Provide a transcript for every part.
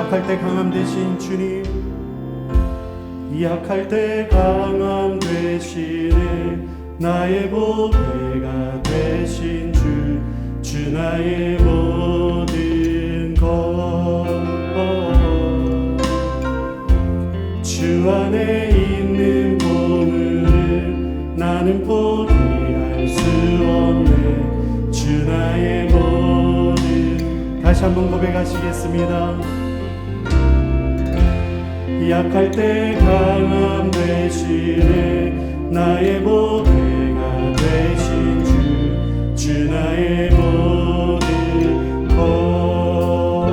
약할 때 강함 되신 주님, 약할 때 강함 되시네. 나의 보배가 되신 주 나의 모든 것. 주 안에 있는 보물을 나는 포기할 수 없네. 주 나의 모든. 다시 한번 고백하시겠습니다. 약할 때 강함 되시네. 나의 보배가 되신 주 나의 모든 것.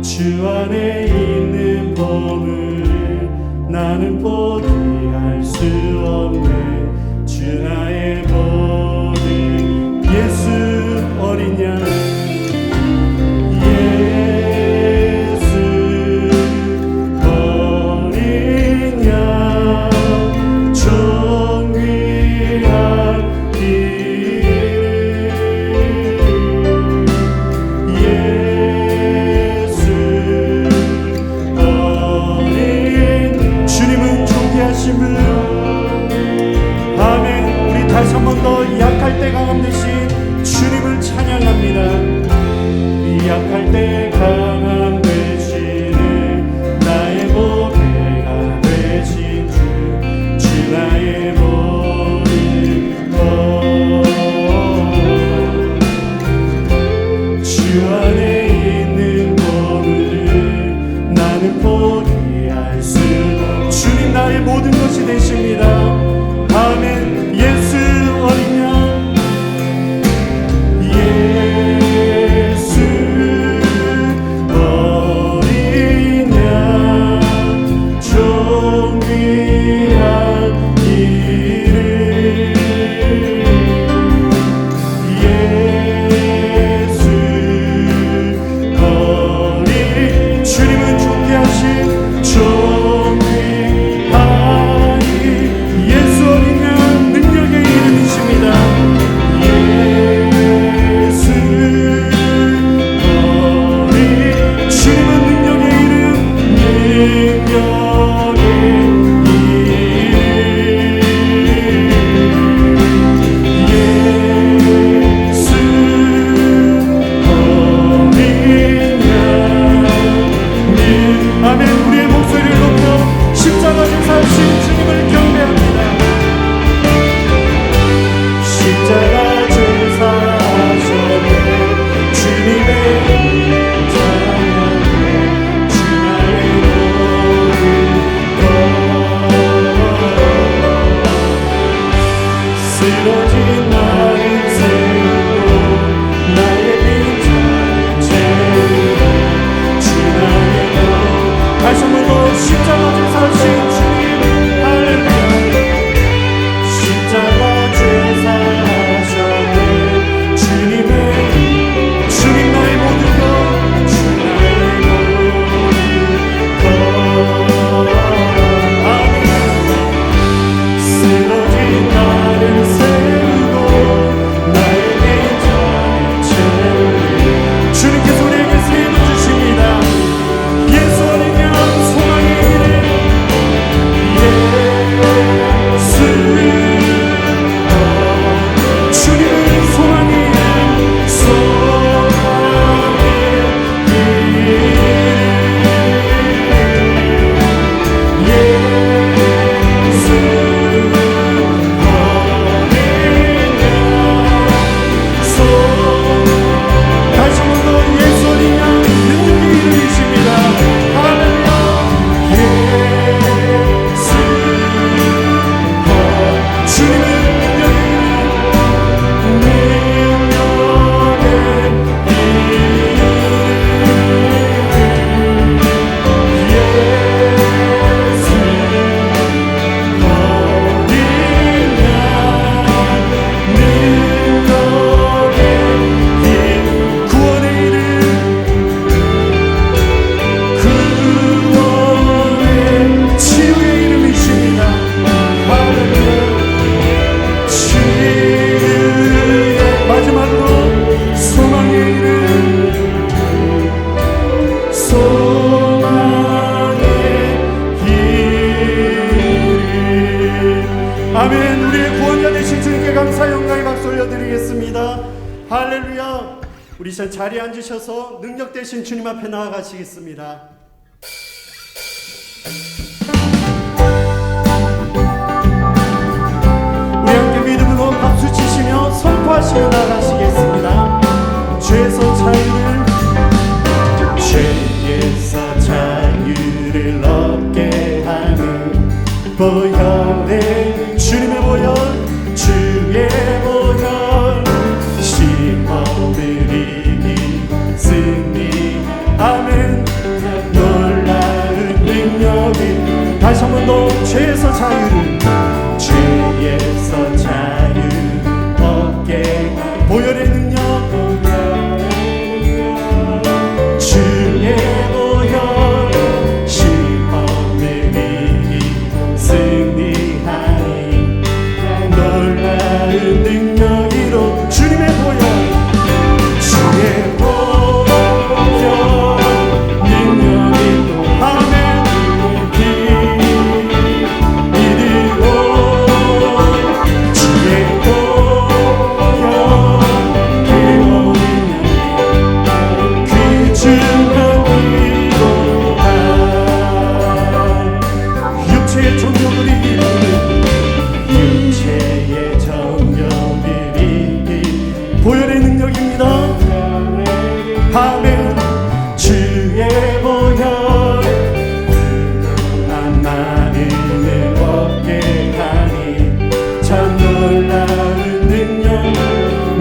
주 안에 있는 보물을 나는 포기할 수 없네. 주 나의 모든. 예수 어린 양, 다시 한 번 더 약할 때 강함 되신 주님을 찬양합니다. 약할 때 강함 되시네. 나의 보배가 되신 주 나의 모든 것. 주 안에 있는 보물을 나는 포기할 수. 주님 나의 모든 것이 되십니다. 아멘. 예수 어린 양, 예수 아멘. 우리의 구원자 되신 주님께 감사 영광의 박수 올려드리겠습니다. 할렐루야. 우리 자리에 앉으셔서 능력 되신 주님 앞에 나아가시겠습니다. 우리 함께 믿음으로 박수 치시며 선포하시며 나아가시겠습니다. 죄에서 자유를 얻게 하는 보혈의 주님의 보혈, 주의 보혈, 시험을 이기 승리. 아멘. 놀라운 능력이. 다시 한 번 더. 죄에서 자유 얻게 보혈의 능력, 주의 보혈, 시험을 이기 승리하니 놀라운 능력으로 주님의 보혈, 주의 보혈 능력이 또 하면 이리로 주의 보혈 귀중한 기도가 육체의 정욕을 이기는 육체의 정욕을 이기 보혈의 능력입니다. 아멘. 주의 보혈 하나님을 얻게 하니 참 놀라운 능력.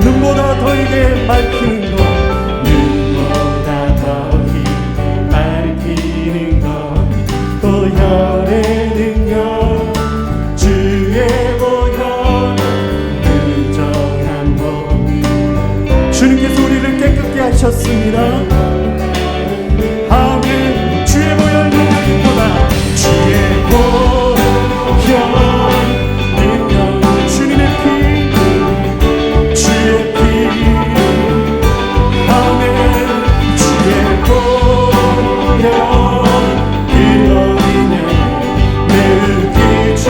눈보다 더이게 밝히는 것, 눈보다 더이게 밝히는 것, 보혈의 능력, 주의 보혈 긍정한 복. 주님께서 우리를 깨끗게 하셨습니다. 아멘. 주의 보혈 능력보다 주의 보혈 능력, 주님의 피, 주의 피. 아멘. 주의 보혈 그 어린양 매우 귀중.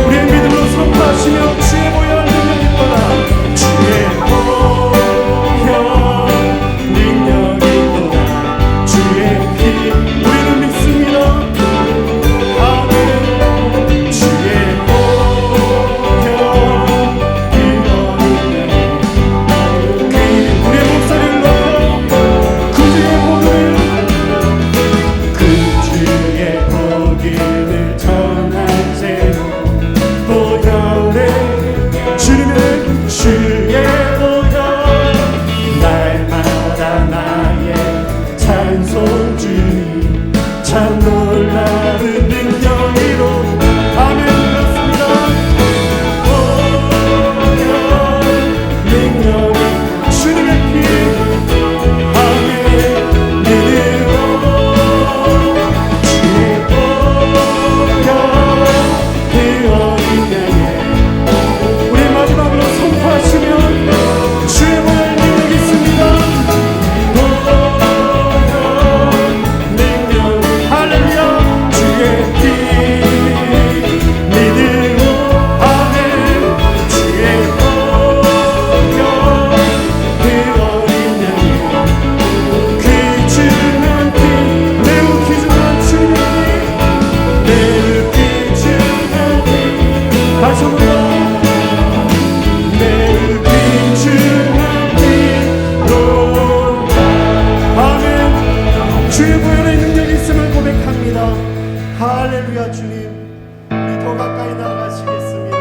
우리의 믿음으로 선포하시며 주의 보혈 능력보다 주의 보혈 능력보다 주의 피. 우리는 믿습니다. 아멘. 주의 보혈 그 어린양 우리의 목소리를 높여 그 주의 복음을 전하세. 보혈의 주님의 주의 보혈 날마다 나의 찬송. 주님 참 놀라운 능력으로. 아멘. 그렇습니다. 보혈 능력이 주님의 피. 아멘. 믿음으로 주의 보혈 그 어린 양의. 우리 마지막으로 선포하시면 주의 보혈 능력이 있습니다. 보혈 능력. 할렐루야. 주의 피 믿음으로. 아멘. 주의 보혈 그 어린 양의 귀중한 피, 매우 귀중한 주님의 피, 매우 귀중한 피. 다시 한번 더. 매우 귀중한 피로. 아멘. 주의 보혈의 능력이 있음을 고백합니다. 할렐루야. 주님, 우리 더 가까이 나아가시겠습니다.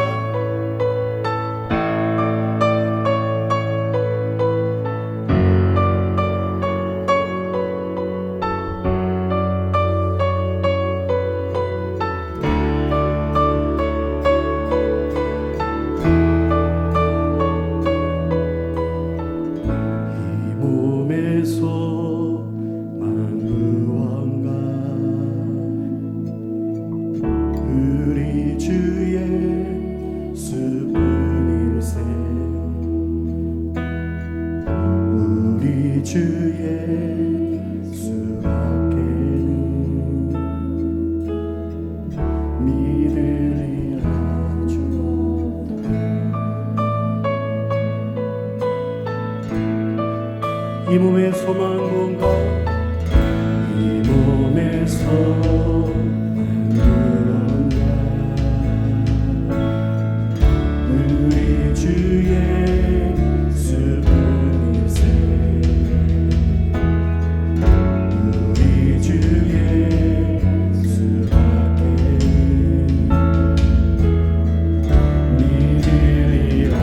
이 몸에서 만무언가 우리 주의 수분일세. 우리 주의 수밖에는 믿으리라 주. 이 몸의 소망 무언가? 이 몸의 소망 무언가? 우리 주 예수 뿐이세. 우리 주 예수밖에 믿으리라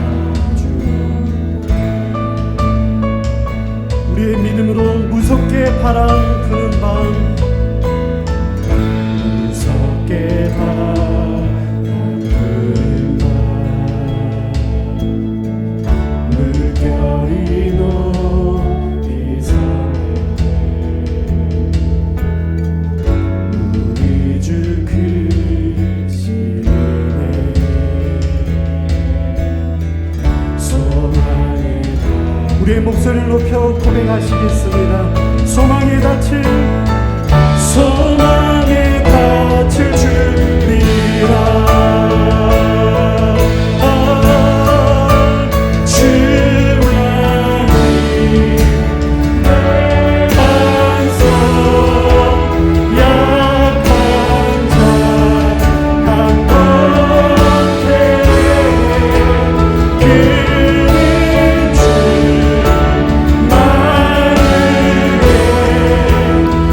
주옵소서. 우리의 믿음으로 무섭게 바람 부는 밤, 무섭게 바람 부는 밤, 물결이 높이 솟네. 우리 주 크시네. 소망의 달, 우리의 목소리를 높여 고백하시겠습니다. 소망의 닻을 주리라. 주만이 내 반석, 약한 자 강건케. 그는 주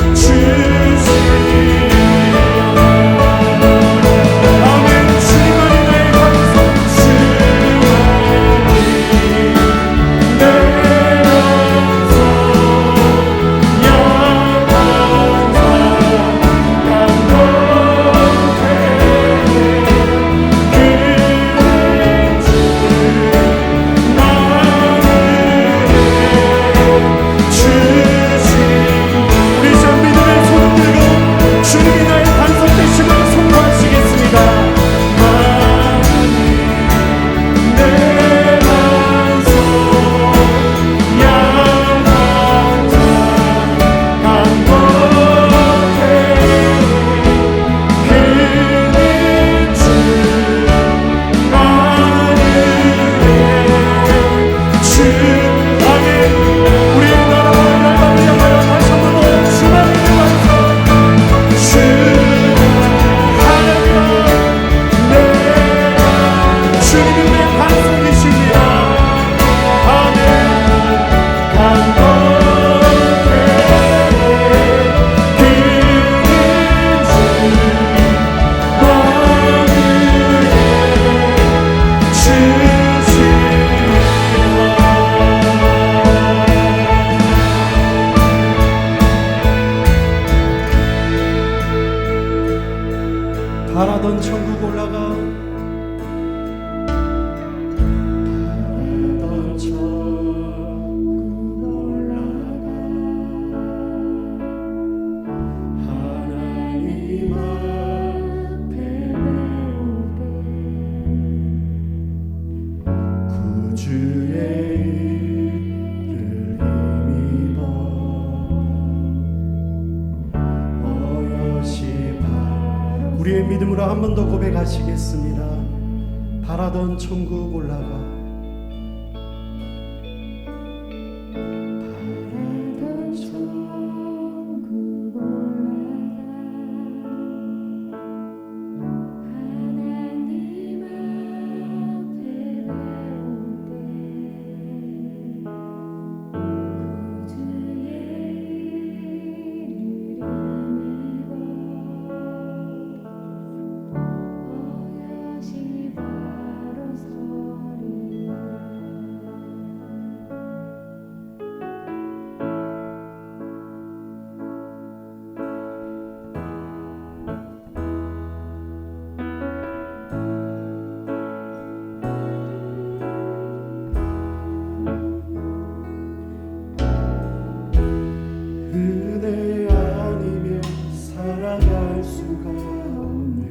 바라던 천국 올라가. 바라던 천국 올라가. 하나님 앞에 구주의 일을 힘입어 어여시 우리의 믿음으로 한 번 더 고백하시겠습니다. 바라던 천국 올라가. 바라던 천국 올라가. 하나님 앞에 구주의 일을 은혜 아니면 살아갈 수가 없네.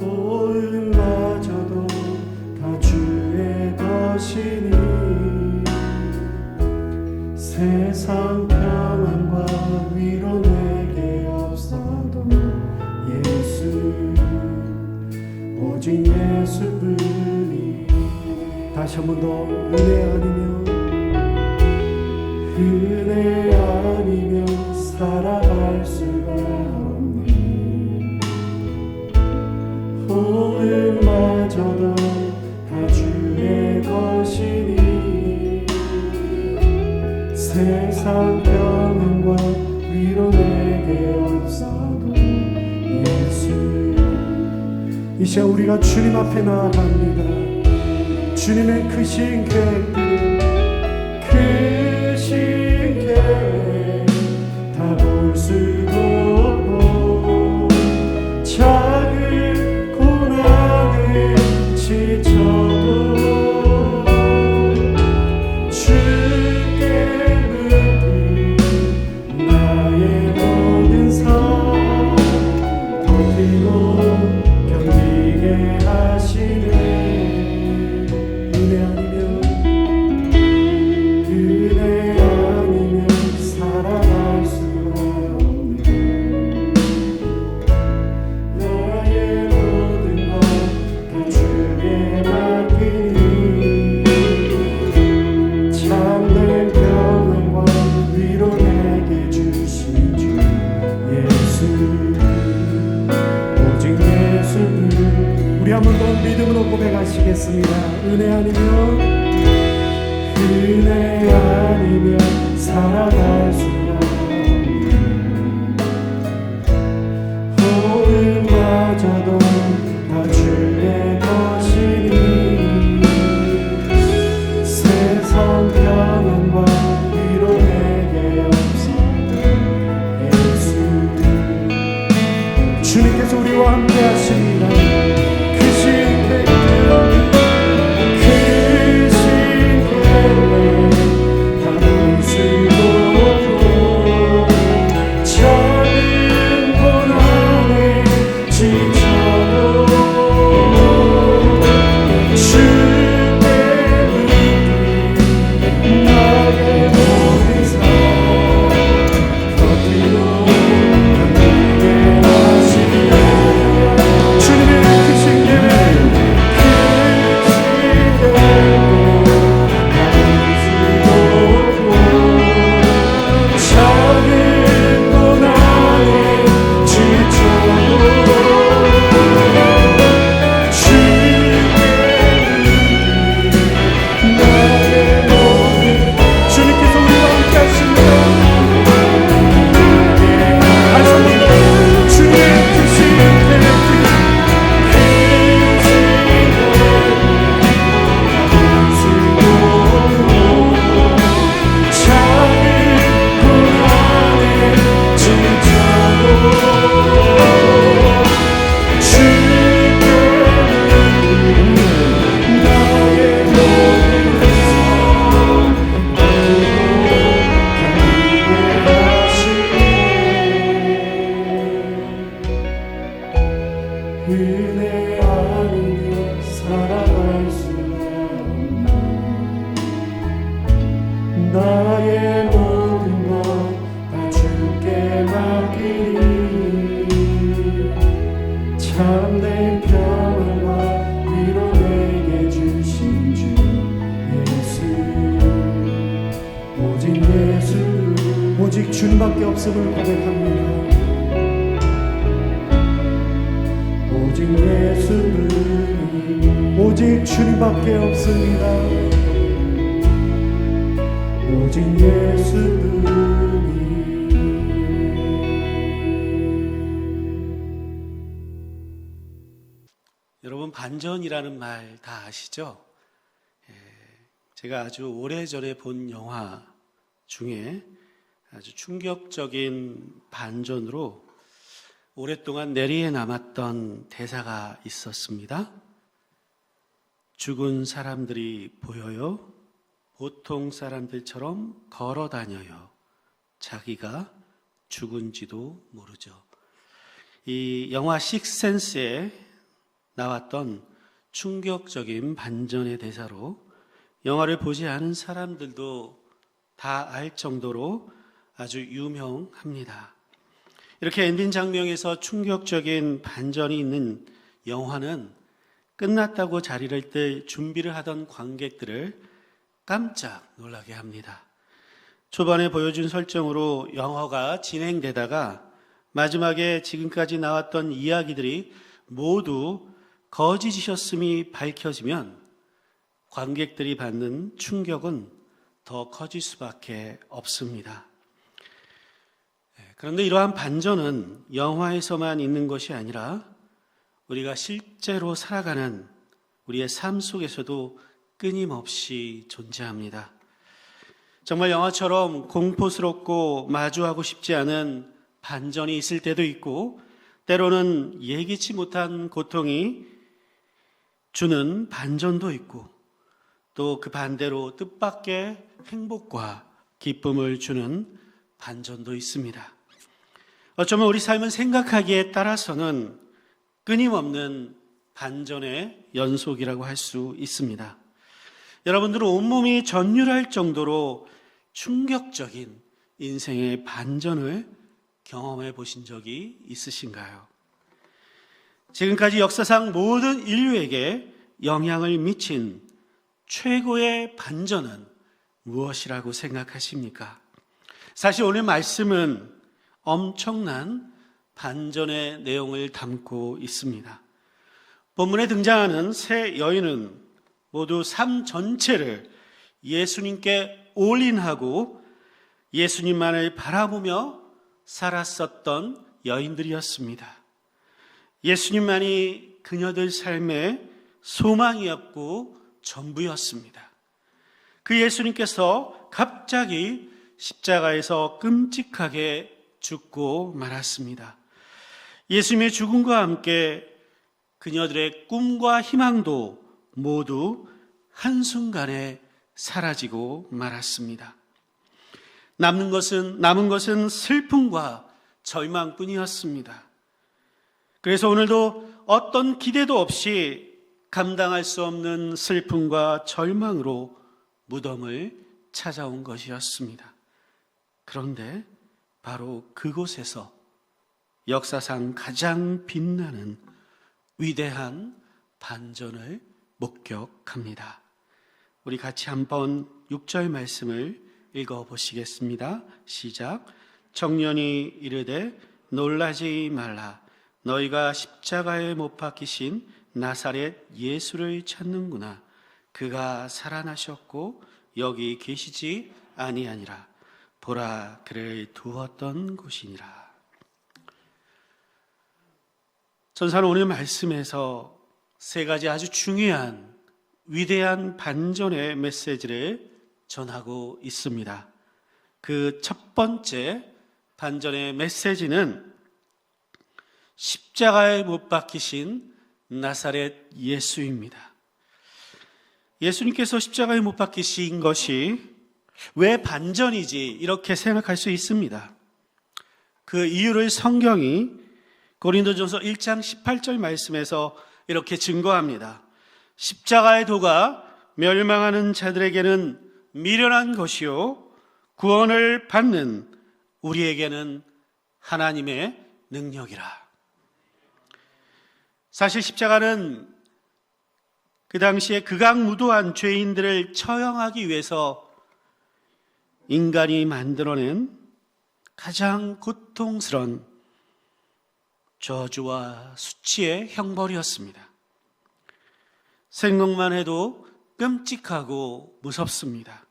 호흡마저도 다 주의 것이니 세상 평안과 위로 내게 없어도 예수 오직 예수뿐이. 다시 한 번 더 은혜 아니면 은혜 아니면 살아갈 수가 없네. 오늘마저도 다 주의 것이니 세상 평안과 위로 내게 없어도 예수. 이 시간 우리가 주님 앞에 나아갑니다. 주님의 크신 계획들을 다 볼 수도 없고 작은 고난에 지쳐도 주께 묻는 나의 모든 삶 버티고 견디게 하시네. 은혜 아니면 살아갈 수가 없네. 나의 모든 것 다 주께 맡기니 참된 평안과 위로 내게 주신 주 예수. 오직 예수. 우리 한 번 더 믿음으로 고백하시겠습니다. 은혜 아니면 살아갈 수가 없네. 오늘마저도 다 주의 것이니 세상 평안과 위로 내게 없어도 예수. 주님께서 우리와 함께 하십니다. 은혜 아니면 살아갈 수가 없네. 나의 모든 것 다 주께 맡기니 참된 평안과 위로 내게 주신 주 예수. 오직 예수. 오직 주님밖에 없음을 고백합니다. 오직 예수는 오직 주님밖에 없습니다. 오직 예수는. 여러분, 반전이라는 말 다 아시죠? 제가 아주 오래전에 본 영화 중에 아주 충격적인 반전으로 오랫동안 내리에 남았던 대사가 있었습니다. 죽은 사람들이 보여요. 보통 사람들처럼 걸어 다녀요. 자기가 죽은지도 모르죠. 이 영화 식스센스에 나왔던 충격적인 반전의 대사로 영화를 보지 않은 사람들도 다 알 정도로 아주 유명합니다. 이렇게 엔딩 장면에서 충격적인 반전이 있는 영화는 끝났다고 자리를 뜰 준비를 하던 관객들을 깜짝 놀라게 합니다. 초반에 보여준 설정으로 영화가 진행되다가 마지막에 지금까지 나왔던 이야기들이 모두 거짓이셨음이 밝혀지면 관객들이 받는 충격은 더 커질 수밖에 없습니다. 그런데 이러한 반전은 영화에서만 있는 것이 아니라 우리가 실제로 살아가는 우리의 삶 속에서도 끊임없이 존재합니다. 정말 영화처럼 공포스럽고 마주하고 싶지 않은 반전이 있을 때도 있고, 때로는 예기치 못한 고통이 주는 반전도 있고, 또 그 반대로 뜻밖의 행복과 기쁨을 주는 반전도 있습니다. 어쩌면 우리 삶은 생각하기에 따라서는 끊임없는 반전의 연속이라고 할 수 있습니다. 여러분들은 온몸이 전율할 정도로 충격적인 인생의 반전을 경험해 보신 적이 있으신가요? 지금까지 역사상 모든 인류에게 영향을 미친 최고의 반전은 무엇이라고 생각하십니까? 사실 오늘 말씀은 엄청난 반전의 내용을 담고 있습니다. 본문에 등장하는 세 여인은 모두 삶 전체를 예수님께 올인하고 예수님만을 바라보며 살았었던 여인들이었습니다. 예수님만이 그녀들 삶의 소망이었고 전부였습니다. 그 예수님께서 갑자기 십자가에서 끔찍하게 죽고 말았습니다. 예수님의 죽음과 함께 그녀들의 꿈과 희망도 모두 한순간에 사라지고 말았습니다. 남은 것은 슬픔과 절망뿐이었습니다. 그래서 오늘도 어떤 기대도 없이 감당할 수 없는 슬픔과 절망으로 무덤을 찾아온 것이었습니다. 그런데 바로 그곳에서 역사상 가장 빛나는 위대한 반전을 목격합니다. 우리 같이 한번 6절 말씀을 읽어보시겠습니다. 시작. 청년이 이르되 놀라지 말라. 너희가 십자가에 못 박히신 나사렛 예수를 찾는구나. 그가 살아나셨고 여기 계시지 아니하니라. 보라, 그를 두었던 곳이니라. 전사는 오늘 말씀에서 세 가지 아주 중요한 위대한 반전의 메시지를 전하고 있습니다. 그 첫 번째 반전의 메시지는 십자가에 못 박히신 나사렛 예수입니다. 예수님께서 십자가에 못 박히신 것이 왜 반전이지 이렇게 생각할 수 있습니다. 그 이유를 성경이 고린도전서 1장 18절 말씀에서 이렇게 증거합니다. 십자가의 도가 멸망하는 자들에게는 미련한 것이요 구원을 받는 우리에게는 하나님의 능력이라. 사실 십자가는 그 당시에 극악무도한 죄인들을 처형하기 위해서 인간이 만들어낸 가장 고통스러운 저주와 수치의 형벌이었습니다. 생각만 해도 끔찍하고 무섭습니다.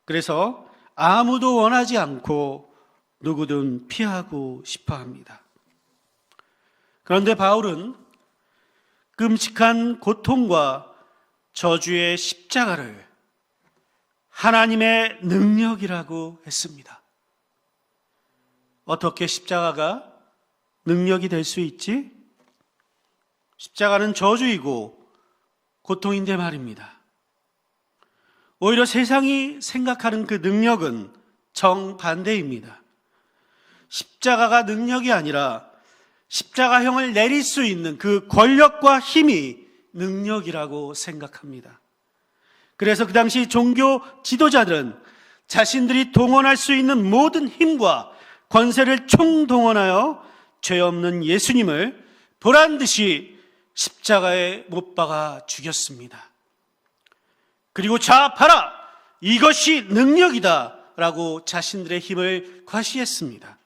그래서 아무도 원하지 않고 누구든 피하고 싶어 합니다. 그런데 바울은 끔찍한 고통과 저주의 십자가를 하나님의 능력이라고 했습니다. 어떻게 십자가가 능력이 될 수 있지? 십자가는 저주이고 고통인데 말입니다. 오히려 세상이 생각하는 그 능력은 정반대입니다. 십자가가 능력이 아니라 십자가형을 내릴 수 있는 그 권력과 힘이 능력이라고 생각합니다. 그래서 그 당시 종교 지도자들은 자신들이 동원할 수 있는 모든 힘과 권세를 총동원하여 죄 없는 예수님을 보란듯이 십자가에 못 박아 죽였습니다. 그리고 자 봐라, 이것이 능력이다 라고 자신들의 힘을 과시했습니다.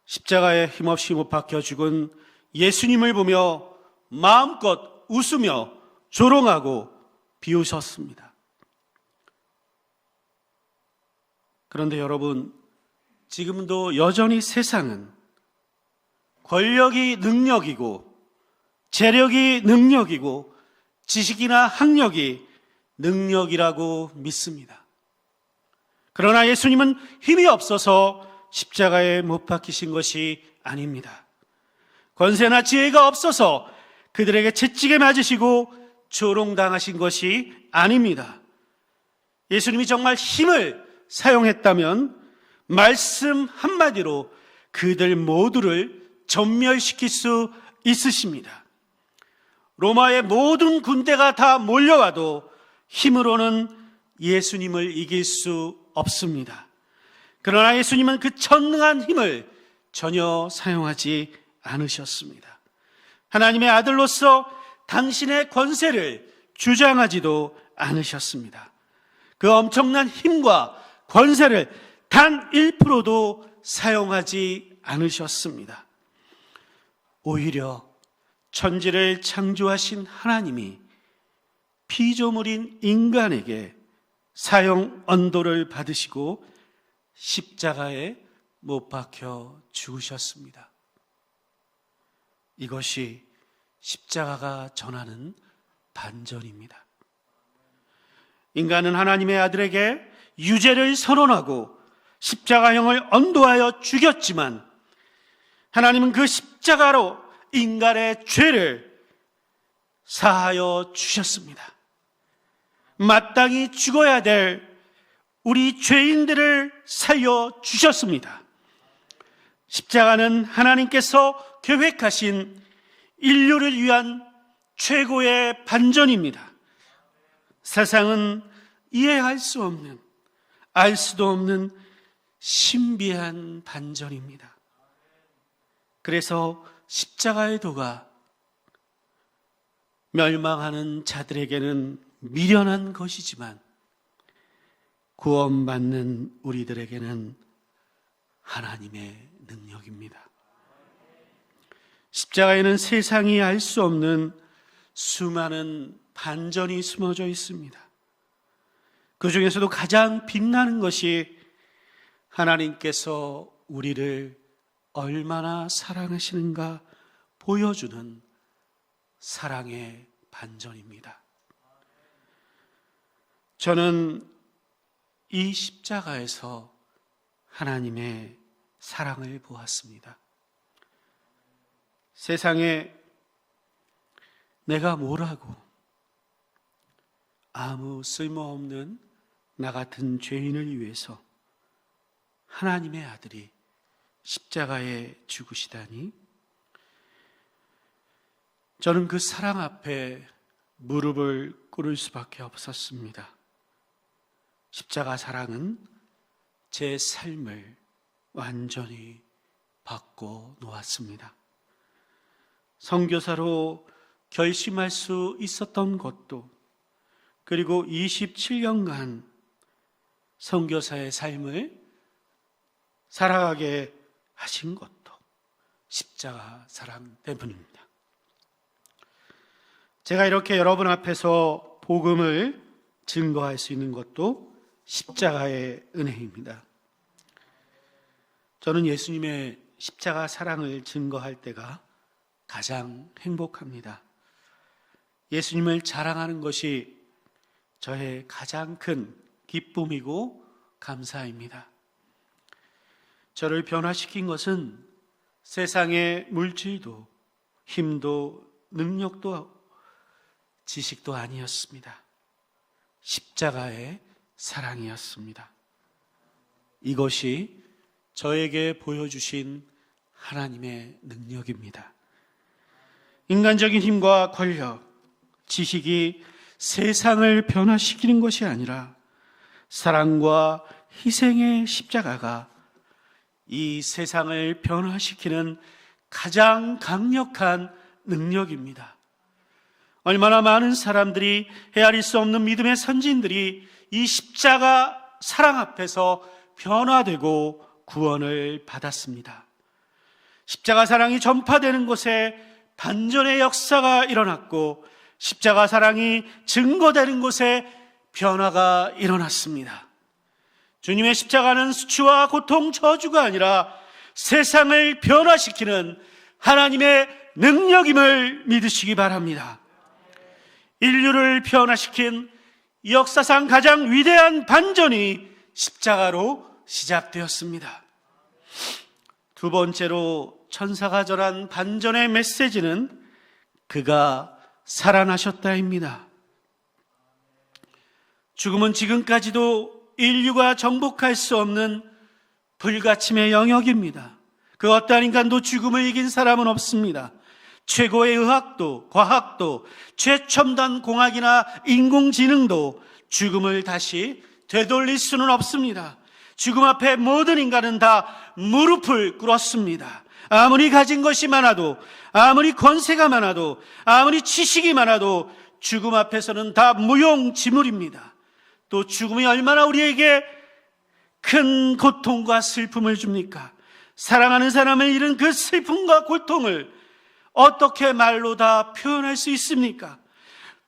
십자가에 힘없이 못 박혀 죽은 예수님을 보며 마음껏 웃으며 조롱하고 비웃었습니다. 그런데 여러분, 지금도 여전히 세상은 권력이 능력이고 재력이 능력이고 지식이나 학력이 능력이라고 믿습니다. 그러나 예수님은 힘이 없어서 십자가에 못 박히신 것이 아닙니다. 권세나 지혜가 없어서 그들에게 채찍에 맞으시고 조롱당하신 것이 아닙니다. 예수님이 정말 힘을 사용했다면 말씀 한마디로 그들 모두를 전멸시킬 수 있으십니다. 로마의 모든 군대가 다 몰려와도 힘으로는 예수님을 이길 수 없습니다. 그러나 예수님은 그 전능한 힘을 전혀 사용하지 않으셨습니다. 하나님의 아들로서 당신의 권세를 주장하지도 않으셨습니다. 그 엄청난 힘과 권세를 단 1%도 사용하지 않으셨습니다. 오히려 천지를 창조하신 하나님이 피조물인 인간에게 사형 언도를 받으시고 십자가에 못 박혀 죽으셨습니다. 이것이 십자가가 전하는 반전입니다. 인간은 하나님의 아들에게 유죄를 선언하고 십자가형을 언도하여 죽였지만 하나님은 그 십자가로 인간의 죄를 사하여 주셨습니다. 마땅히 죽어야 될 우리 죄인들을 살려 주셨습니다. 십자가는 하나님께서 계획하신 인류를 위한 최고의 반전입니다. 세상은 이해할 수 없는, 알 수도 없는 신비한 반전입니다. 그래서 십자가의 도가 멸망하는 자들에게는 미련한 것이지만 구원받는 우리들에게는 하나님의 능력입니다. 십자가에는 세상이 알 수 없는 수많은 반전이 숨어져 있습니다. 그 중에서도 가장 빛나는 것이 하나님께서 우리를 얼마나 사랑하시는가 보여주는 사랑의 반전입니다. 저는 이 십자가에서 하나님의 사랑을 보았습니다. 세상에 내가 뭐라고 아무 쓸모없는 나 같은 죄인을 위해서 하나님의 아들이 십자가에 죽으시다니, 저는 그 사랑 앞에 무릎을 꿇을 수밖에 없었습니다. 십자가 사랑은 제 삶을 완전히 바꿔 놓았습니다. 선교사로 결심할 수 있었던 것도, 그리고 27년간 선교사의 삶을 살아가게 하신 것도 십자가 사랑 때문입니다. 제가 이렇게 여러분 앞에서 복음을 증거할 수 있는 것도 십자가의 은혜입니다. 저는 예수님의 십자가 사랑을 증거할 때가 가장 행복합니다. 예수님을 자랑하는 것이 저의 가장 큰 기쁨이고 감사입니다. 저를 변화시킨 것은 세상의 물질도 힘도 능력도 지식도 아니었습니다. 십자가의 사랑이었습니다. 이것이 저에게 보여주신 하나님의 능력입니다. 인간적인 힘과 권력, 지식이 세상을 변화시키는 것이 아니라 사랑과 희생의 십자가가 이 세상을 변화시키는 가장 강력한 능력입니다. 얼마나 많은 사람들이 헤아릴 수 없는 믿음의 선진들이 이 십자가 사랑 앞에서 변화되고 구원을 받았습니다. 십자가 사랑이 전파되는 곳에 반전의 역사가 일어났고, 십자가 사랑이 증거되는 곳에 변화가 일어났습니다. 주님의 십자가는 수치와 고통, 저주가 아니라 세상을 변화시키는 하나님의 능력임을 믿으시기 바랍니다. 인류를 변화시킨 역사상 가장 위대한 반전이 십자가로 시작되었습니다. 두 번째로 천사가 전한 반전의 메시지는 그가 살아나셨다입니다. 죽음은 지금까지도 인류가 정복할 수 없는 불가침의 영역입니다. 그 어떠한 인간도 죽음을 이긴 사람은 없습니다. 최고의 의학도, 과학도, 최첨단 공학이나 인공지능도 죽음을 다시 되돌릴 수는 없습니다. 죽음 앞에 모든 인간은 다 무릎을 꿇었습니다. 아무리 가진 것이 많아도, 아무리 권세가 많아도, 아무리 지식이 많아도 죽음 앞에서는 다 무용지물입니다. 또 죽음이 얼마나 우리에게 큰 고통과 슬픔을 줍니까? 사랑하는 사람을 잃은 그 슬픔과 고통을 어떻게 말로 다 표현할 수 있습니까?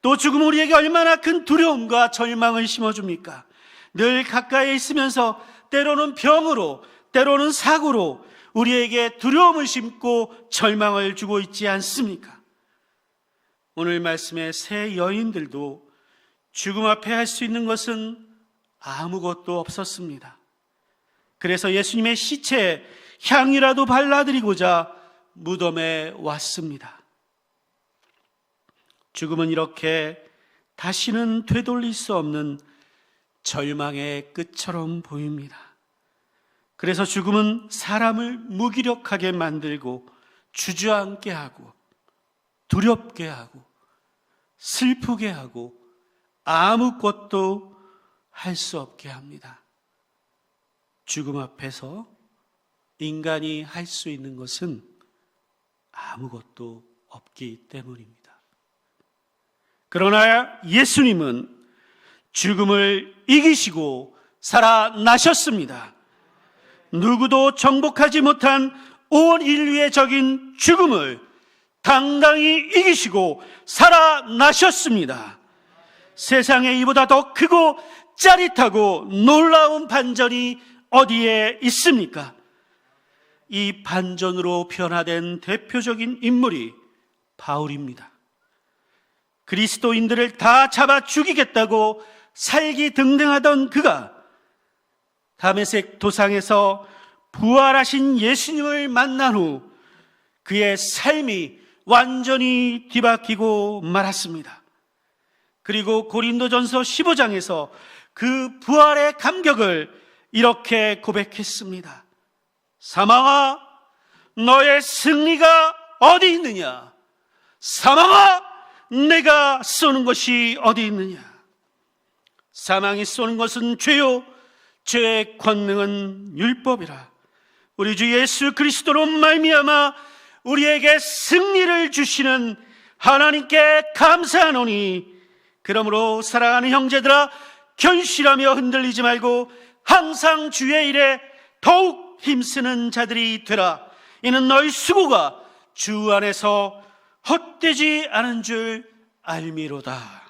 또 죽음은 우리에게 얼마나 큰 두려움과 절망을 심어줍니까? 늘 가까이 있으면서 때로는 병으로, 때로는 사고로 우리에게 두려움을 심고 절망을 주고 있지 않습니까? 오늘 말씀의 세 여인들도 죽음 앞에 할 수 있는 것은 아무것도 없었습니다. 그래서 예수님의 시체에 향이라도 발라드리고자 무덤에 왔습니다. 죽음은 이렇게 다시는 되돌릴 수 없는 절망의 끝처럼 보입니다. 그래서 죽음은 사람을 무기력하게 만들고 주저앉게 하고 두렵게 하고 슬프게 하고 아무것도 할 수 없게 합니다. 죽음 앞에서 인간이 할 수 있는 것은 아무것도 없기 때문입니다. 그러나 예수님은 죽음을 이기시고 살아나셨습니다. 누구도 정복하지 못한 온 인류의 적인 죽음을 당당히 이기시고 살아나셨습니다. 세상에 이보다 더 크고 짜릿하고 놀라운 반전이 어디에 있습니까? 이 반전으로 변화된 대표적인 인물이 바울입니다. 그리스도인들을 다 잡아 죽이겠다고 살기등등하던 그가 다메섹 도상에서 부활하신 예수님을 만난 후 그의 삶이 완전히 뒤바뀌고 말았습니다. 그리고 고린도전서 15장에서 그 부활의 감격을 이렇게 고백했습니다. 사망아, 너의 승리가 어디 있느냐? 사망아, 내가 쏘는 것이 어디 있느냐? 사망이 쏘는 것은 죄요, 죄의 권능은 율법이라. 우리 주 예수 그리스도로 말미암아 우리에게 승리를 주시는 하나님께 감사하노니, 그러므로 사랑하는 형제들아, 견실하며 흔들리지 말고 항상 주의 일에 더욱 힘쓰는 자들이 되라. 이는 너희 수고가 주 안에서 헛되지 않은 줄 알미로다.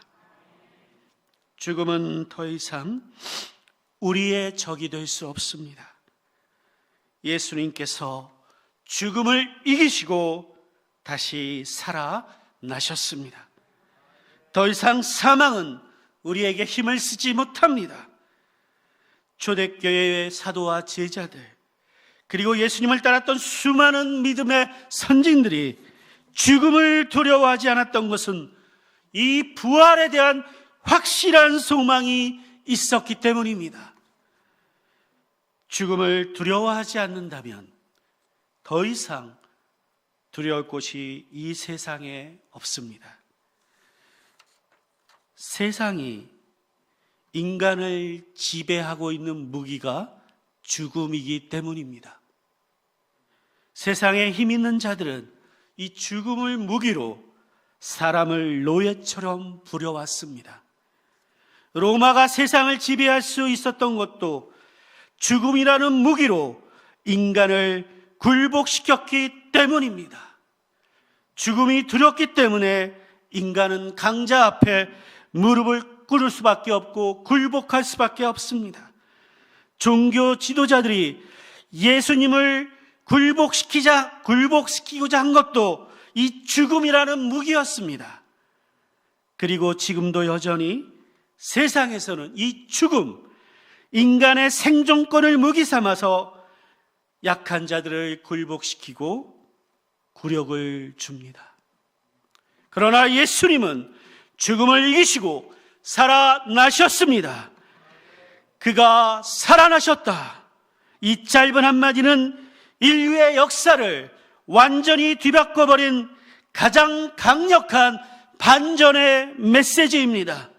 죽음은 더 이상 우리의 적이 될 수 없습니다. 예수님께서 죽음을 이기시고 다시 살아나셨습니다. 더 이상 사망은 우리에게 힘을 쓰지 못합니다. 초대교회의 사도와 제자들, 그리고 예수님을 따랐던 수많은 믿음의 선진들이 죽음을 두려워하지 않았던 것은 이 부활에 대한 확실한 소망이 있었기 때문입니다. 죽음을 두려워하지 않는다면 더 이상 두려울 곳이 이 세상에 없습니다. 세상이 인간을 지배하고 있는 무기가 죽음이기 때문입니다. 세상에 힘 있는 자들은 이 죽음을 무기로 사람을 노예처럼 부려왔습니다. 로마가 세상을 지배할 수 있었던 것도 죽음이라는 무기로 인간을 굴복시켰기 때문입니다. 죽음이 두렵기 때문에 인간은 강자 앞에 무릎을 꿇을 수밖에 없고 굴복할 수밖에 없습니다. 종교 지도자들이 예수님을 굴복시키고자 한 것도 이 죽음이라는 무기였습니다. 그리고 지금도 여전히 세상에서는 이 죽음, 인간의 생존권을 무기 삼아서 약한 자들을 굴복시키고 굴욕을 줍니다. 그러나 예수님은 죽음을 이기시고 살아나셨습니다. 그가 살아나셨다. 이 짧은 한마디는 인류의 역사를 완전히 뒤바꿔버린 가장 강력한 반전의 메시지입니다.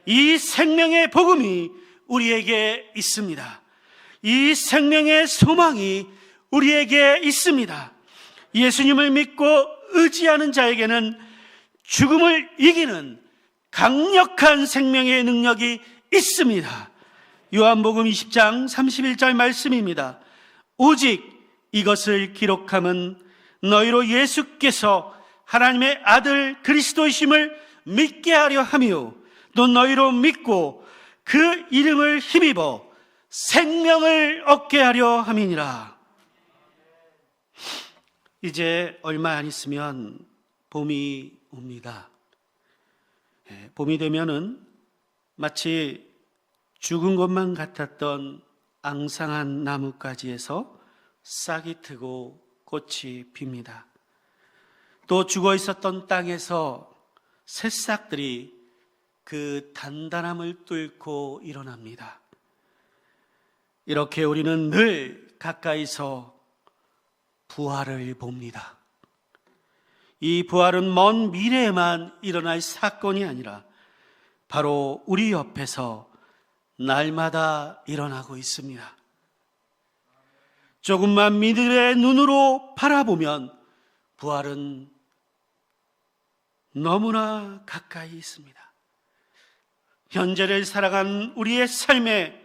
이 생명의 복음이 우리에게 있습니다. 이 생명의 소망이 우리에게 있습니다. 예수님을 믿고 의지하는 자에게는 죽음을 이기는 강력한 생명의 능력이 있습니다. 요한복음 20장 31절 말씀입니다. 오직 이것을 기록함은 너희로 예수께서 하나님의 아들 그리스도이심을 믿게 하려 하며 또 너희로 믿고 그 이름을 힘입어 생명을 얻게 하려 함이니라. 이제 얼마 안 있으면 봄이 옵니다. 봄이 되면은 마치 죽은 것만 같았던 앙상한 나뭇가지에서 싹이 트고 꽃이 핍니다. 또 죽어 있었던 땅에서 새싹들이 그 단단함을 뚫고 일어납니다. 이렇게 우리는 늘 가까이서 부활을 봅니다. 이 부활은 먼 미래에만 일어날 사건이 아니라 바로 우리 옆에서 날마다 일어나고 있습니다. 조금만 믿음의 눈으로 바라보면 부활은 너무나 가까이 있습니다. 현재를 살아간 우리의 삶에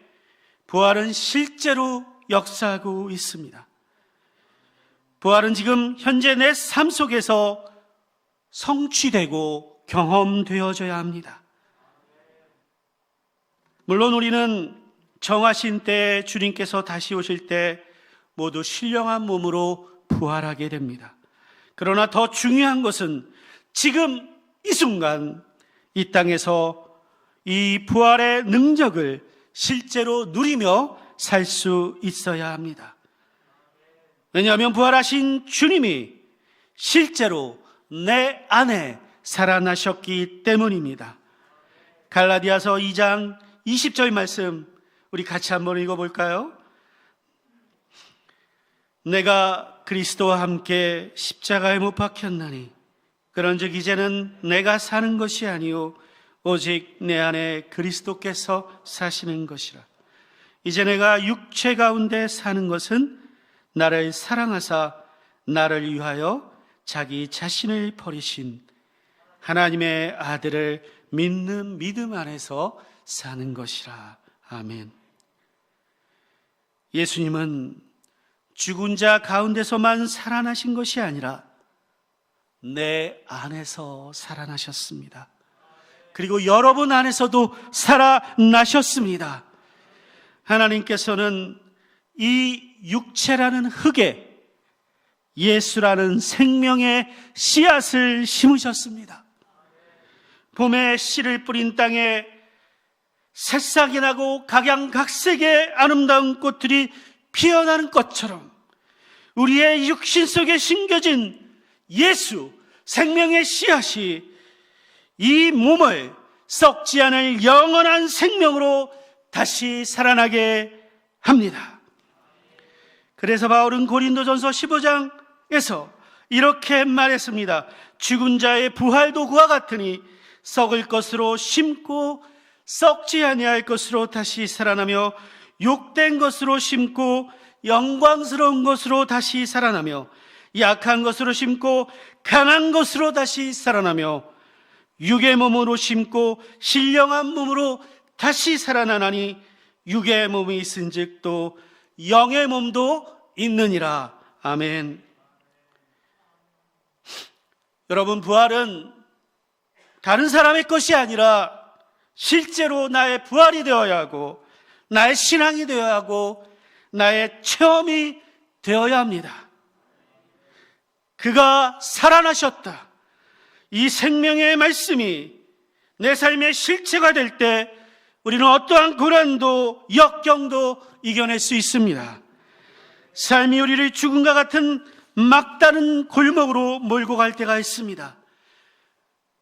부활은 실제로 역사하고 있습니다. 부활은 지금 현재 내 삶 속에서 성취되고 경험되어져야 합니다. 물론 우리는 정하신 때에 주님께서 다시 오실 때 모두 신령한 몸으로 부활하게 됩니다. 그러나 더 중요한 것은 지금 이 순간 이 땅에서 이 부활의 능력을 실제로 누리며 살 수 있어야 합니다. 왜냐하면 부활하신 주님이 실제로 내 안에 살아나셨기 때문입니다. 갈라디아서 2장 20절 말씀 우리 같이 한번 읽어볼까요? 내가 그리스도와 함께 십자가에 못 박혔나니 그런즉 이제는 내가 사는 것이 아니요 오직 내 안에 그리스도께서 사시는 것이라. 이제 내가 육체 가운데 사는 것은 나를 사랑하사 나를 위하여 자기 자신을 버리신 하나님의 아들을 믿는 믿음 안에서 사는 것이라. 아멘. 예수님은 죽은 자 가운데서만 살아나신 것이 아니라 내 안에서 살아나셨습니다. 그리고 여러분 안에서도 살아나셨습니다. 하나님께서는 이 육체라는 흙에 예수라는 생명의 씨앗을 심으셨습니다. 봄에 씨를 뿌린 땅에 새싹이 나고 각양각색의 아름다운 꽃들이 피어나는 것처럼 우리의 육신 속에 심겨진 예수, 생명의 씨앗이 이 몸을 썩지 않을 영원한 생명으로 다시 살아나게 합니다. 그래서 바울은 고린도전서 15장에서 이렇게 말했습니다. 죽은 자의 부활도 그와 같으니 썩을 것으로 심고 썩지 아니할 것으로 다시 살아나며 욕된 것으로 심고 영광스러운 것으로 다시 살아나며 약한 것으로 심고 강한 것으로 다시 살아나며 육의 몸으로 심고 신령한 몸으로 다시 살아나나니 육의 몸이 있은즉 또 영의 몸도 있느니라. 아멘. 여러분, 부활은 다른 사람의 것이 아니라 실제로 나의 부활이 되어야 하고 나의 신앙이 되어야 하고 나의 체험이 되어야 합니다. 그가 살아나셨다. 이 생명의 말씀이 내 삶의 실체가 될 때 우리는 어떠한 고난도 역경도 이겨낼 수 있습니다. 삶이 우리를 죽음과 같은 막다른 골목으로 몰고 갈 때가 있습니다.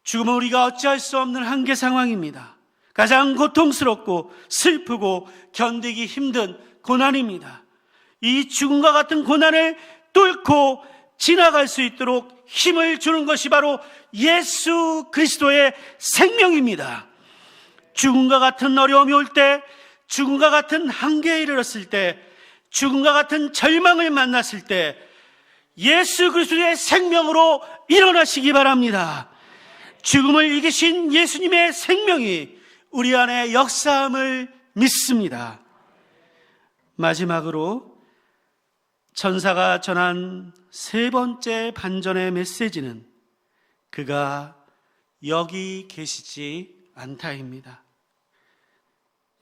죽음은 우리가 어찌할 수 없는 한계 상황입니다. 가장 고통스럽고 슬프고 견디기 힘든 고난입니다. 이 죽음과 같은 고난을 뚫고 지나갈 수 있도록 힘을 주는 것이 바로 예수 그리스도의 생명입니다. 죽음과 같은 어려움이 올 때, 죽음과 같은 한계에 이르렀을 때, 죽음과 같은 절망을 만났을 때 예수 그리스도의 생명으로 일어나시기 바랍니다. 죽음을 이기신 예수님의 생명이 우리 안에 역사함을 믿습니다. 마지막으로 천사가 전한 세 번째 반전의 메시지는 그가 여기 계시지 않다입니다.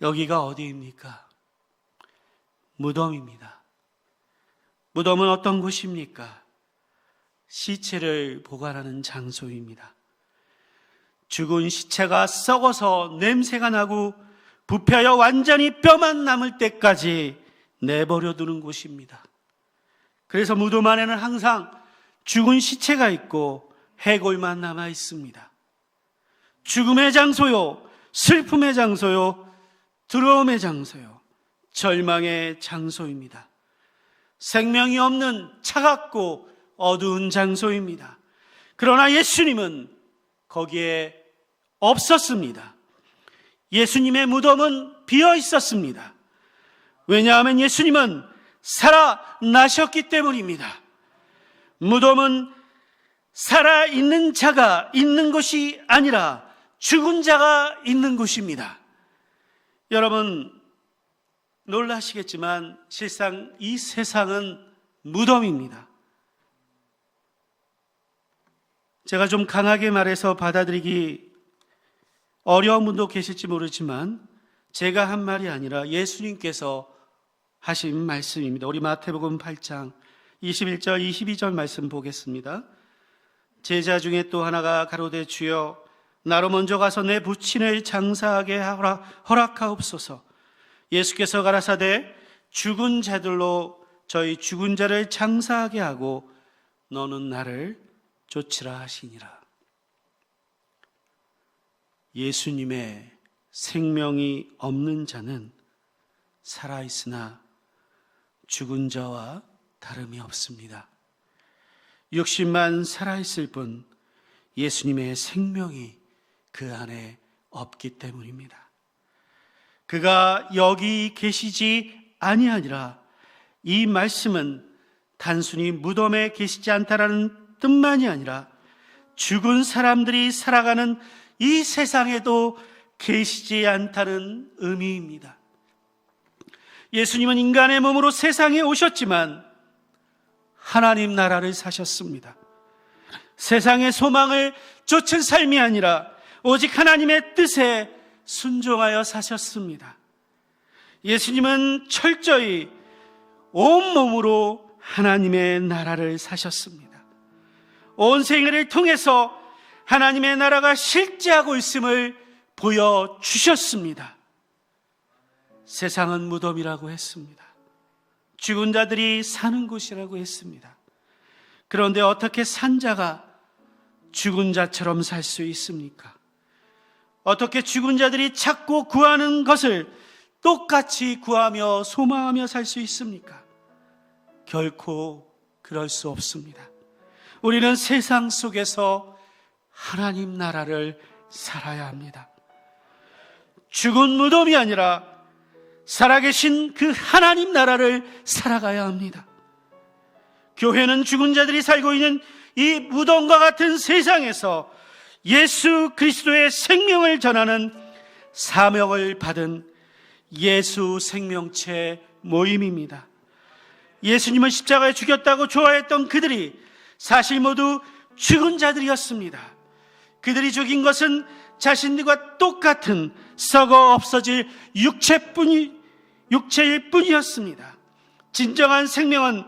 여기가 어디입니까? 무덤입니다. 무덤은 어떤 곳입니까? 시체를 보관하는 장소입니다. 죽은 시체가 썩어서 냄새가 나고 부패하여 완전히 뼈만 남을 때까지 내버려 두는 곳입니다. 그래서 무덤 안에는 항상 죽은 시체가 있고 해골만 남아 있습니다. 죽음의 장소요, 슬픔의 장소요, 두려움의 장소요, 절망의 장소입니다. 생명이 없는 차갑고 어두운 장소입니다. 그러나 예수님은 거기에 없었습니다. 예수님의 무덤은 비어 있었습니다. 왜냐하면 예수님은 살아나셨기 때문입니다. 무덤은 살아있는 자가 있는 곳이 아니라 죽은 자가 있는 곳입니다. 여러분, 놀라시겠지만 실상 이 세상은 무덤입니다. 제가 좀 강하게 말해서 받아들이기 어려운 분도 계실지 모르지만 제가 한 말이 아니라 예수님께서 하신 말씀입니다. 우리 마태복음 8장 21절 22절 말씀 보겠습니다. 제자 중에 또 하나가 가로되 주여 나로 먼저 가서 내 부친을 장사하게 허락하옵소서. 예수께서 가라사대 죽은 자들로 저희 죽은 자를 장사하게 하고 너는 나를 쫓으라 하시니라. 예수님의 생명이 없는 자는 살아있으나 죽은 자와 다름이 없습니다. 육신만 살아있을 뿐 예수님의 생명이 그 안에 없기 때문입니다. 그가 여기 계시지 아니하니라. 이 말씀은 단순히 무덤에 계시지 않다라는 뜻만이 아니라 죽은 사람들이 살아가는 이 세상에도 계시지 않다는 의미입니다. 예수님은 인간의 몸으로 세상에 오셨지만 하나님 나라를 사셨습니다. 세상의 소망을 쫓은 삶이 아니라 오직 하나님의 뜻에 순종하여 사셨습니다. 예수님은 철저히 온몸으로 하나님의 나라를 사셨습니다. 온 생애를 통해서 하나님의 나라가 실제하고 있음을 보여주셨습니다. 세상은 무덤이라고 했습니다. 죽은 자들이 사는 곳이라고 했습니다. 그런데 어떻게 산 자가 죽은 자처럼 살 수 있습니까? 어떻게 죽은 자들이 찾고 구하는 것을 똑같이 구하며 소망하며 살 수 있습니까? 결코 그럴 수 없습니다. 우리는 세상 속에서 하나님 나라를 살아야 합니다. 죽은 무덤이 아니라 살아계신 그 하나님 나라를 살아가야 합니다. 교회는 죽은 자들이 살고 있는 이 무덤과 같은 세상에서 예수 그리스도의 생명을 전하는 사명을 받은 예수 생명체 모임입니다. 예수님을 십자가에 죽였다고 좋아했던 그들이 사실 모두 죽은 자들이었습니다. 그들이 죽인 것은 자신들과 똑같은 썩어 없어질 육체일 뿐이었습니다. 진정한 생명은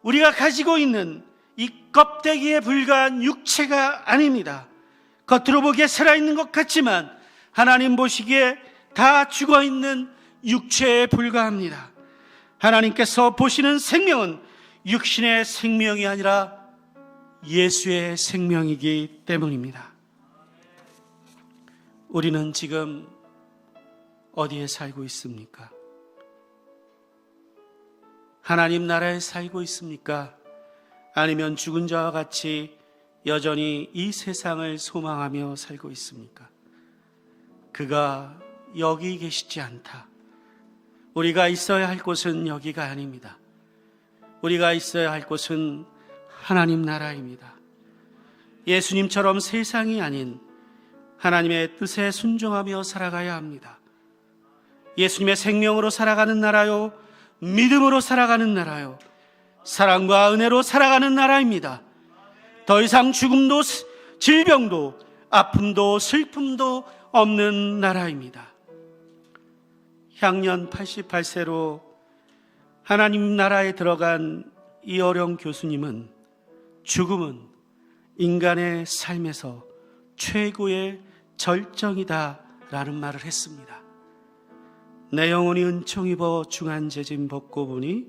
우리가 가지고 있는 이 껍데기에 불과한 육체가 아닙니다. 겉으로 보기에 살아있는 것 같지만 하나님 보시기에 다 죽어있는 육체에 불과합니다. 하나님께서 보시는 생명은 육신의 생명이 아니라 예수의 생명이기 때문입니다. 우리는 지금 어디에 살고 있습니까? 하나님 나라에 살고 있습니까? 아니면 죽은 자와 같이 여전히 이 세상을 소망하며 살고 있습니까? 그가 여기 계시지 않다. 우리가 있어야 할 곳은 여기가 아닙니다. 우리가 있어야 할 곳은 하나님 나라입니다. 예수님처럼 세상이 아닌 하나님의 뜻에 순종하며 살아가야 합니다. 예수님의 생명으로 살아가는 나라요, 믿음으로 살아가는 나라요, 사랑과 은혜로 살아가는 나라입니다. 더 이상 죽음도 질병도 아픔도 슬픔도 없는 나라입니다. 향년 88세로 하나님 나라에 들어간 이어령 교수님은 죽음은 인간의 삶에서 최고의 절정이다 라는 말을 했습니다. 내 영혼이 은총 입어 중한 재짐 벗고 보니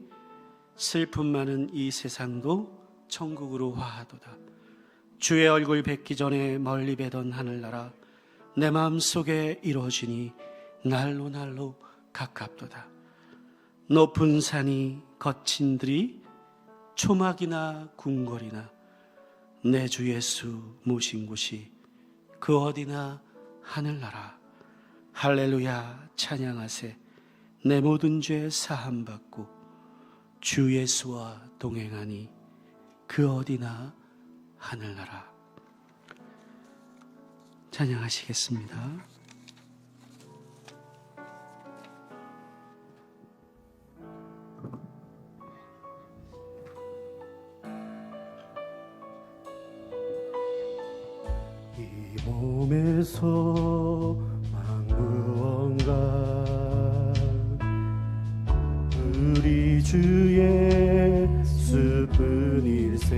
슬픔 많은 이 세상도 천국으로 화하도다. 주의 얼굴 뵙기 전에 멀리 뵈던 하늘나라 내 마음속에 이루어지니 날로 날로 가깝도다. 높은 산이 거친 들이 초막이나 궁궐이나 내 주 예수 모신 곳이 그 어디나 하늘나라. 할렐루야 찬양하세. 내 모든 죄 사함받고 주 예수와 동행하니 그 어디나 하늘나라. 찬양하시겠습니다. 이 몸에서 무언가 우리 주 예수뿐일세.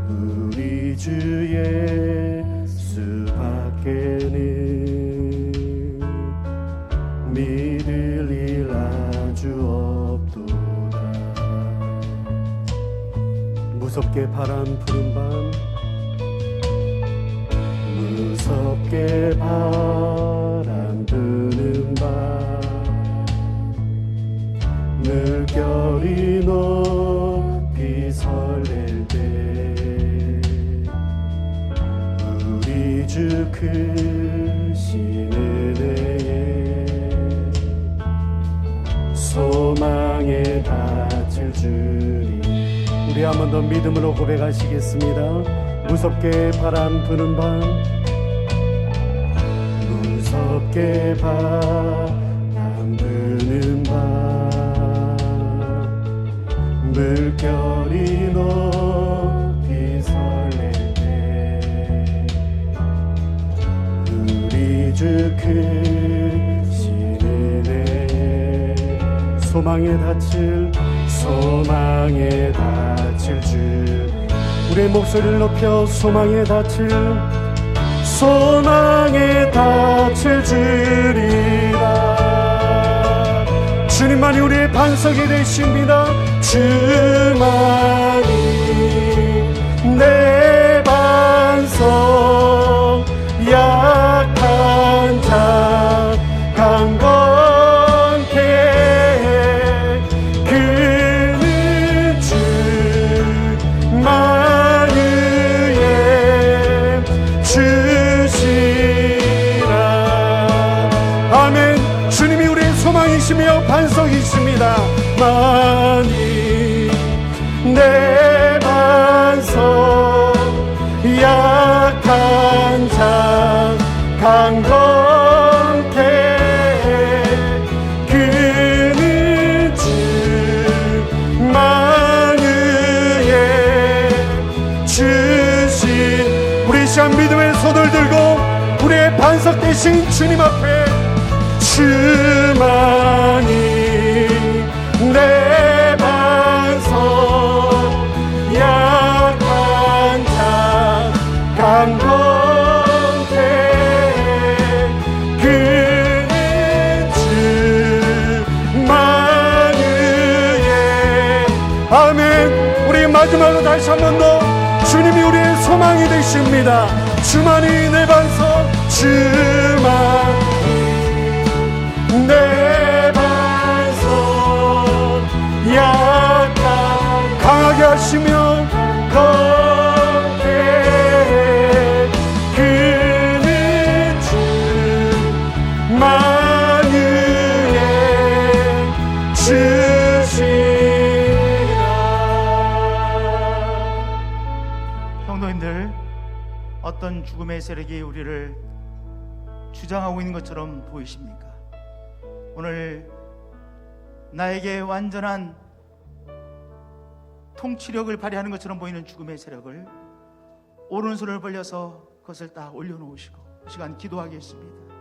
우리 주 예수밖에는 믿을 일 아주 없도다. 무섭게 바람 부는 밤, 무섭게 바람 부는 밤, 물결이 높이 설렐 때 우리 주 크신 은혜에 소망에 닿을 주니. 우리 한 번 더 믿음으로 고백하시겠습니다. 무섭게 바람 부는 밤, 무섭게 바람 부는 밤, 물결이 높이 설렐 때 우리 주 크신 은혜에 소망에 닿을 주. 우리의 목소리를 높여 소망에 닿을 주리라. 주님만이 우리의 반석이 되십니다. 주만이 내 반석, 약한 자 강건케 해. 그는 주만 위에 주시라. 아멘. 주님이 우리의 소망이시며 반석이십니다. 만이 내 반석, 시간 믿음의 손을 들고 우리의 반석 되신 주님 앞에 주만이 내 반석 약한 자 강건해 그는 주만의 아멘. 우리 마지막으로 다시 한 번 더 주님이 우리의 소망이 되십니다. 주만이 내 반석 주만이 내 반석 약한 강하게 하시며 거룩해 그는 주만유의 주시라. 성도님들, 어떤 죽음의 세력이 우리를 주장하고 있는 것처럼 보이십니까? 오늘 나에게 완전한 통치력을 발휘하는 것처럼 보이는 죽음의 세력을 오른손을 벌려서 그것을 딱 올려놓으시고 이 시간 기도하겠습니다.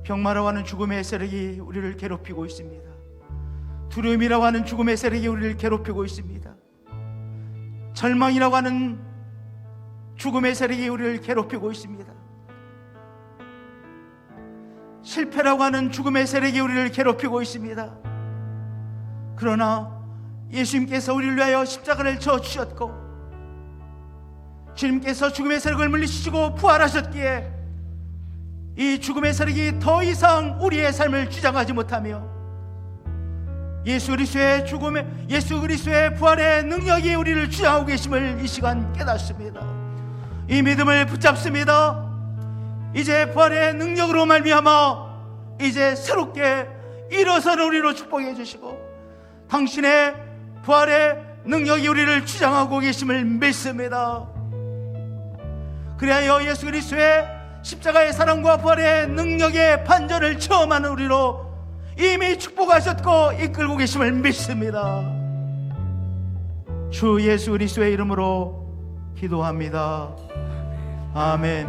병마라고 하는 죽음의 세력이 우리를 괴롭히고 있습니다. 두려움이라고 하는 죽음의 세력이 우리를 괴롭히고 있습니다. 절망이라고 하는 죽음의 세력이 우리를 괴롭히고 있습니다. 실패라고 하는 죽음의 세력이 우리를 괴롭히고 있습니다. 그러나 예수님께서 우리를 위하여 십자가를 져 주셨고 주님께서 죽음의 세력을 물리치시고 부활하셨기에 이 죽음의 세력이 더 이상 우리의 삶을 주장하지 못하며 예수 그리스도의 죽음의 예수 그리스도의 부활의 능력이 우리를 주장하고 계심을 이 시간 깨닫습니다. 이 믿음을 붙잡습니다. 이제 부활의 능력으로 말미암아 이제 새롭게 일어서는 우리로 축복해 주시고 당신의 부활의 능력이 우리를 주장하고 계심을 믿습니다. 그리하여 예수 그리스도의 십자가의 사랑과 부활의 능력의 반전을 체험하는 우리로 이미 축복하셨고 이끌고 계심을 믿습니다. 주 예수 그리스도의 이름으로 기도합니다. 아멘.